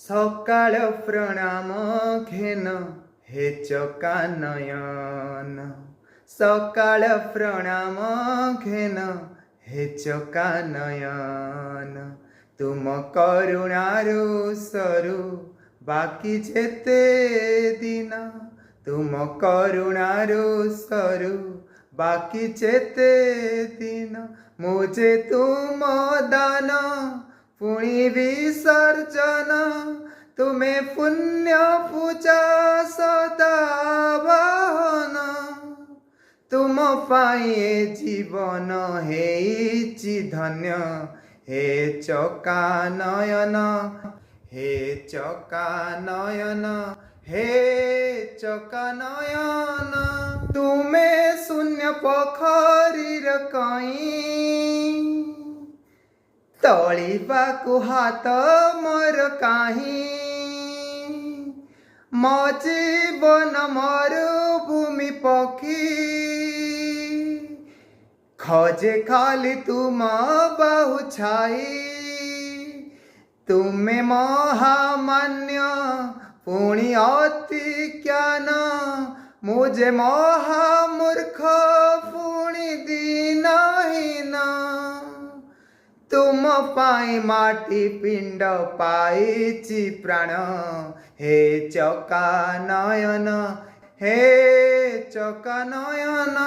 ସକାଳ ପ୍ରଣାମ ଘେନ ହେ ଚକାନୟନ। ସକାଳ ପ୍ରଣାମ ଘେନ ହେ ଚକାନୟନ। ତୁମ କରୁଣାରୁ ସରୁ ବାକି ଯେତେ ଦିନ। ତୁମ କରୁଣାରୁ ସରୁ ବାକି ଯେତେ ଦିନ। ମୁଁ ଯେ ତୁମ ଦାନ ପୁଣି ବିସର୍ଜନ। ତୁମେ ପୁଣ୍ୟ ପୂଜା ସଦା ବାହନ। ତୁମ ପାଇଁ ଏ ଜୀବନ ହେଇଛି ଧନ୍ୟ। ହେ ଚକାନୟନ, ହେ ଚକାନୟନ, ହେ ଚକାନୟନ। ତୁମେ ଶୂନ୍ୟ ପୋଖରୀର କଇଁ, ତଳିବାକୁ ହାତ ମୋର କାହିଁ। ମୋ ଜୀବନ ମରୁଭୂମି ପକ୍ଷୀ, ଖୋଜେ ଖାଲି ତୁମ ବାହୁ ଛାଇ। ତୁମେ ମହାମାନ୍ୟ ପୁଣି ଅତି ଜ୍ଞାନ। ମୁଁ ଯେ ମହାମୂର୍ଖ ପୁଣି ଦୀନହୀନ। ତୁମ ପାଇଁ ମାଟି ପିଣ୍ଡ ପାଇଛି ପ୍ରାଣ। ହେ ଚକାନୟନ, ହେ ଚକାନୟନ।